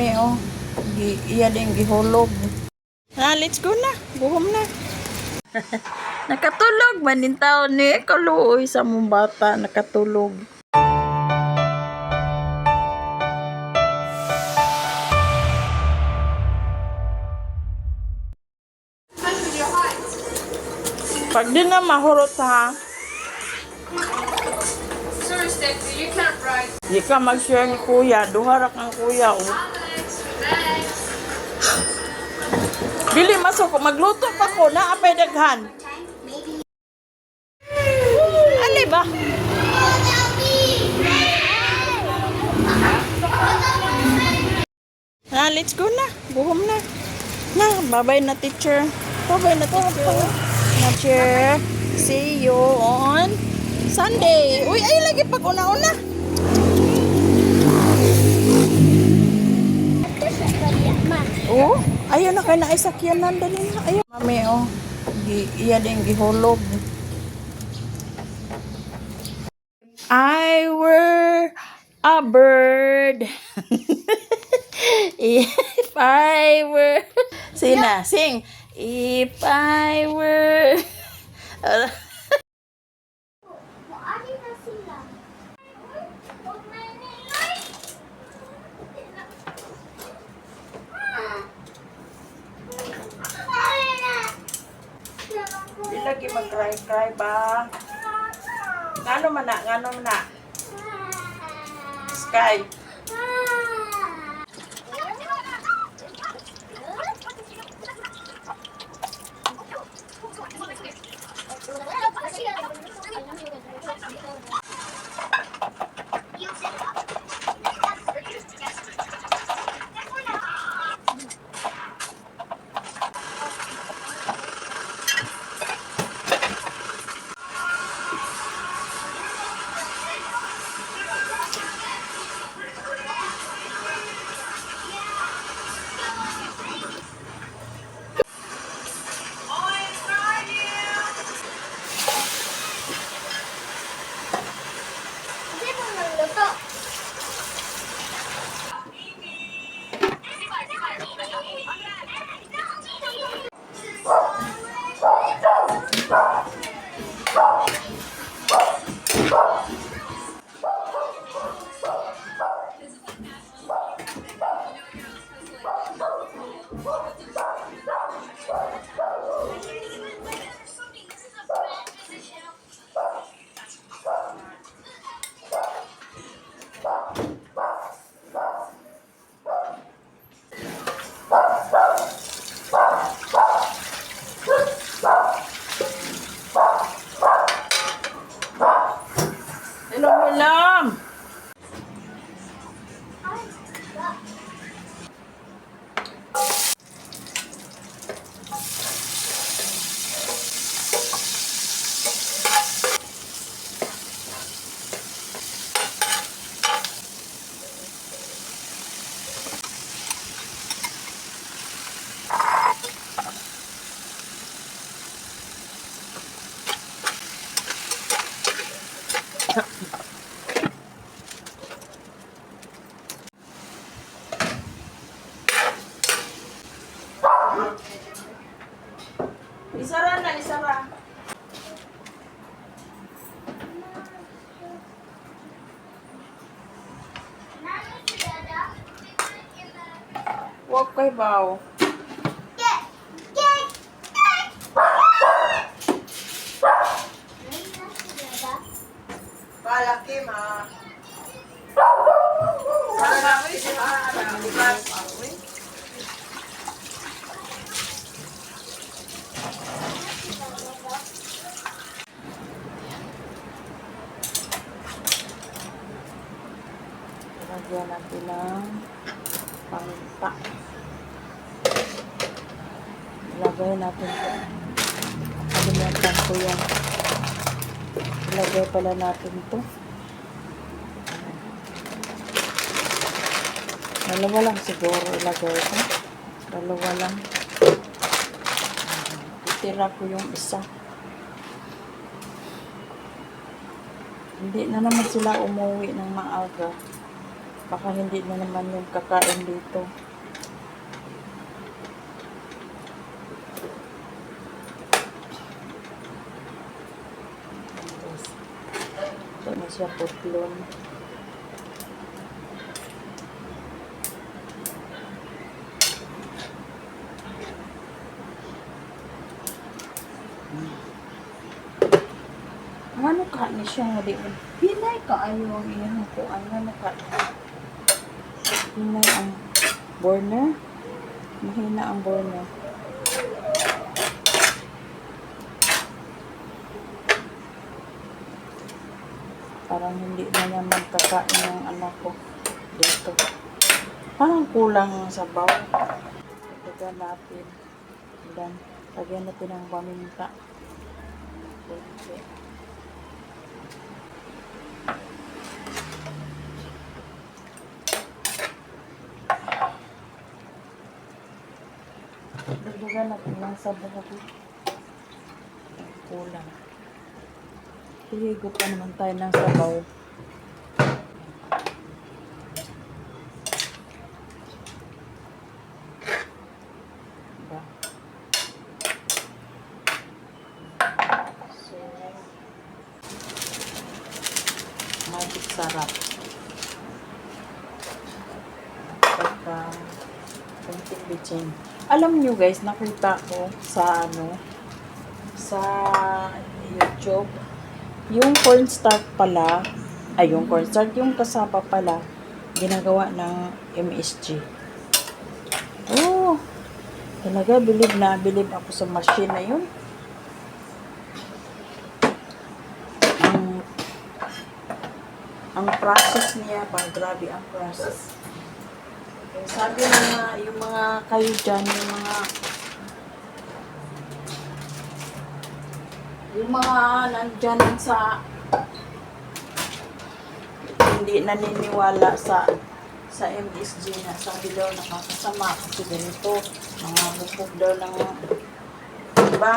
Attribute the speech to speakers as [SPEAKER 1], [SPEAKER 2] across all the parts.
[SPEAKER 1] mami, oh. Iya din gihulog. Let's go na. Buhom na. Nakatulog man din taon ni kaluoy sa mong bata. Nakatulog. Pag di na mahurot ha.
[SPEAKER 2] Sir, Stephanie, you can't write.
[SPEAKER 1] Di ka mag-share ni kuya. Duharak ang kuya, oh. Dili masuk. Magluto pa ko na apay daghan. Ano ba? Let's go na. Buhom na. Bye-bye na teacher. Bye-bye na teacher. See you on Sunday. Uy, ay lagi pag una-una. Oh, ayaw na kayo na isakyanan dali na. Ayaw. Mami, oh. Iya din gihulog. I were a bird. If I were... Sing. If I were... Di lagi mag-cry ba? Ngano man na? Sky. Hello. Isara. Huwag kay baw. Palaki ma. Lagyan natin ng paminta. Ilagay natin ito. Nakalimutan ko yan. Ilagay pala natin ito. Dalawa lang siguro ilagay ito. Dalawa lang. Itira ko yung isa. Hindi na naman sila umuwi ng maaga. Baka hindi na naman yung kakain dito. Ito na siya putlon. Ano ka ni siya nga di mo? Hinay ka ayaw iyang kuan nga ka. Hinay ang burner. Mahina ang burner. Parang hindi na naman kakain ng anak ko dito. Parang kulang ang sabaw. Lagyan natin. Dan, lagyan natin ang paminta. Okay. Lagyan natin ang sabaw. Kulang. Hihigop pa naman tayo ng sabaw. Diba? So, magic sarap. Pagka kunting bitchin. Alam nyo guys, nakita ko sa sa YouTube, yung cornstarch pala, yung cornstarch, yung kasaba pala, ginagawa ng MSG. Oh, talaga, bilib ako sa machine na yun. Ang process niya, grabe ang process. Sabi na yung mga kayo dyan, yung mga nandyan sa hindi naniniwala sa MSG na sabi daw nakakasama kasi ganito, mga bukog daw ng diba?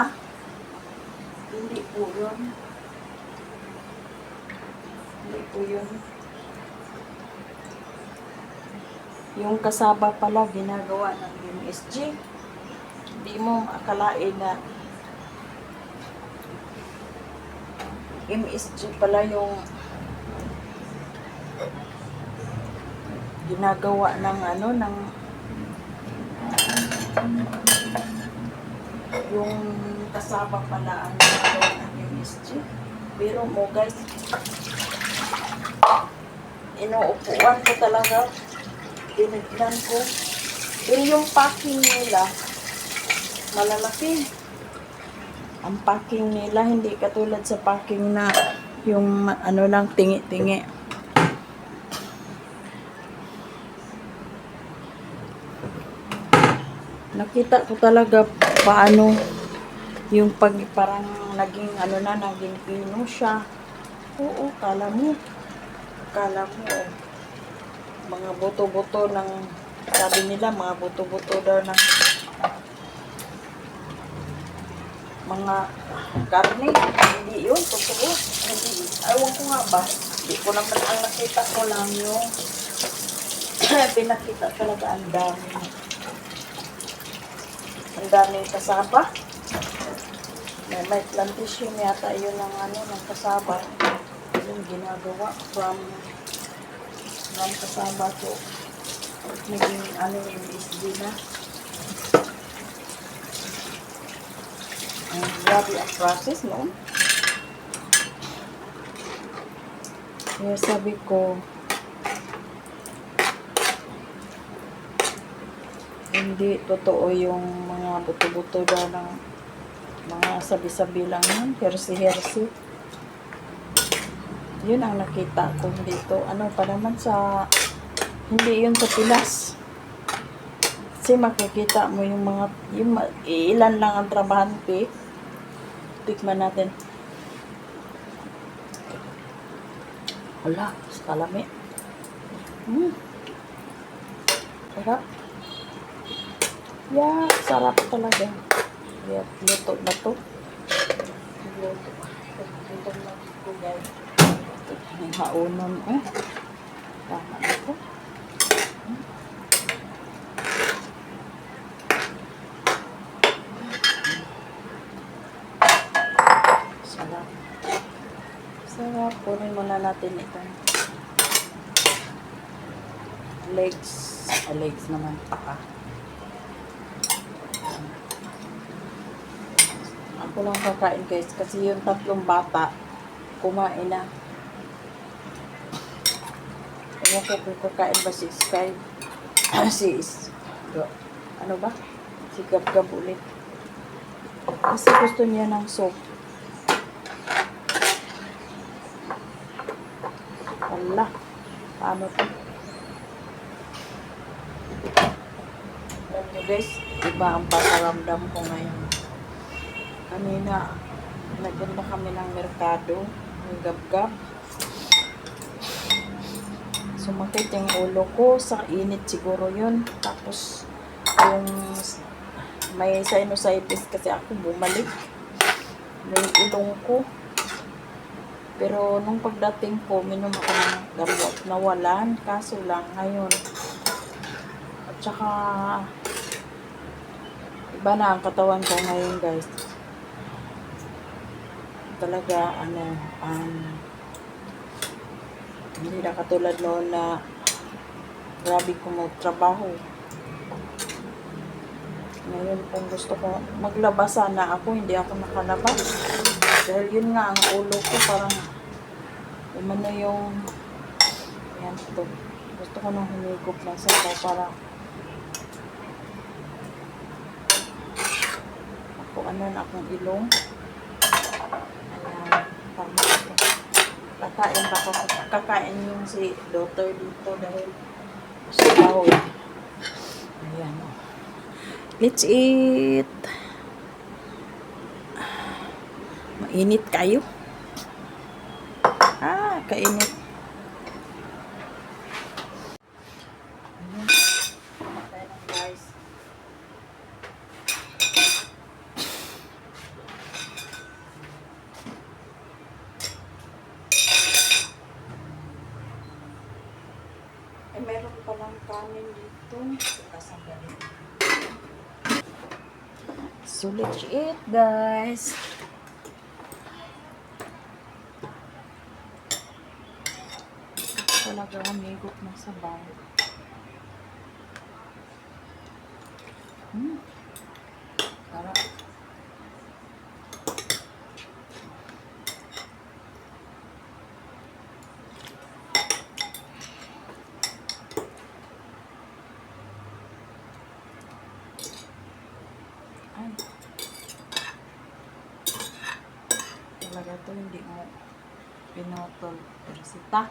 [SPEAKER 1] Hindi po yun. Hindi po yun. Yung kasaba pala ginagawa ng MSG. Hindi mo akalain na MSG pala yung ginagawa ng ng yung kasaba pala ang ginagawa ng MSG. Pero mo guys, inuupuan ko talaga. Tinignan ko. Pero yung packing nila, malalaki. Ang packing nila, hindi katulad sa packing na yung lang, tingi-tingi. Nakita ko talaga paano yung parang naging naging pino siya. Oo, kala mo mga buto-buto ng, sabi nila mga buto-buto daw ng mga karne. Hindi yun, totoo. Hindi, ayaw ko nga ba, hindi ko naman, ang nakita ko lang yung pinakita talaga ang daming kasaba. May plantation yata yun ng kasaba. Yung ginagawa from kasaba to naging MSG na. Ang grabe ang process, no? Kaya sabi ko, hindi totoo yung mga buto-buto daw ng mga sabi-sabi lang yun, hersi-hersi. Yun ang nakita ko dito. Ano pa naman hindi yun sa Pilas. Kasi makikita mo yung mga, ilan lang ang trabahante. Tikman natin. Wala, kalami. Sarap. Yeah, sarap talaga. Yeah, luto na to. Luto na to, guys. Ang haunan, tama na to. natin itong legs. Legs naman, paka. Ako lang kakain guys kasi yung tatlong bata kumain na. Ewan ko kung kakain ba si Sky. Ano ba? Si Gab-Gab ulit. Kasi gusto niya ng soup. Wala. Paano to? Alam nyo guys, iba ang pakiramdam ko ngayon. Kanina, nagpunta kami ng merkado, ng Gab-Gab. Sumakit yung ulo ko, sa init siguro yun. Tapos, yung may sinusitis kasi ako bumalik. May ilong ko. Pero nung pagdating ko, minom ako ng gamot. Nawalan, kaso lang ngayon. At saka, iba na ang katawan ko ngayon guys. Talaga, hindi na katulad noon na grabe ko magtrabaho. Ngayon kung gusto ko maglabas sana ako, hindi ako nakalabas. Dahil yun nga, ang ulo ko parang umano yung yan ito. Gusto ko nang humigop na sa para ako na akong ilong. Ayan, kakain pa ako. Kakain yung si daughter dito dahil sa tao. Ayan. Let's eat. Mainit kayo. Kainit. Ayan. Tayo lang guys. Ay, meron palang kanin dito. So, let's eat, guys. Talaga humigop na sabaw. Sarap. Ay. Talaga to hindi mo pinotol. Resita.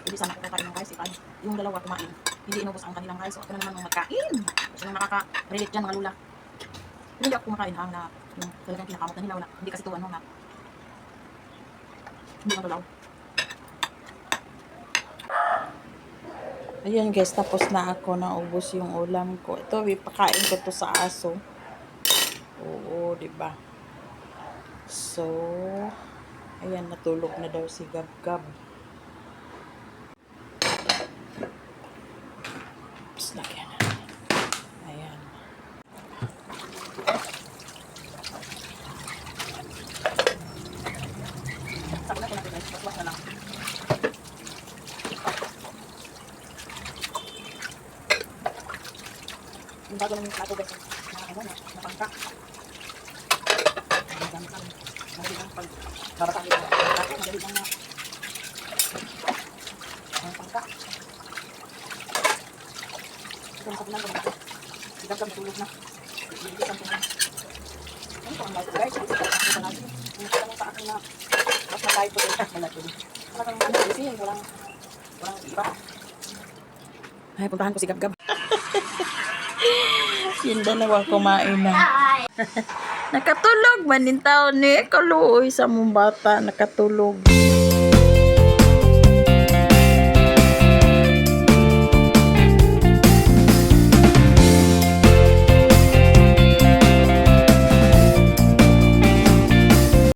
[SPEAKER 1] Hindi sana kakain ng rice. Yung dalawa kumain. Hindi inubos ang kanilang rice. So, ako na naman ang magkain. Gusto nang makaka-relate dyan mga lula. Pero hindi ako kumakain na yung talagang kinakamot na nila. Wala. Hindi kasi ito na hindi matulaw. Ayan guys, tapos na ako. Naubos yung ulam ko. Ito, ipakain ko to sa aso. Oo, diba? So, ayan, natulog na daw si Gab-Gab. Tapos lagyan na. Ayan. Saka na ko natin guys. Waswas na lang. Yung bago namin plato guys. Napangka. Hindi lang pag babataan nila. Ako, hindi lang na pangka. Ito ang kapunan ko na. Gab-Gab natulog na. Hindi lang punan. Ano po ang light guys? Ito pa natin. Ito lang sa akin na mas na-light ko din. Malatulog. Talagang busy. Walang iba. Ay, puntahan ko si Gab-Gab. Yung dalawa kumain na. Nakatulog man yung tao ni Kaluoy sa mong bata. Nakatulog.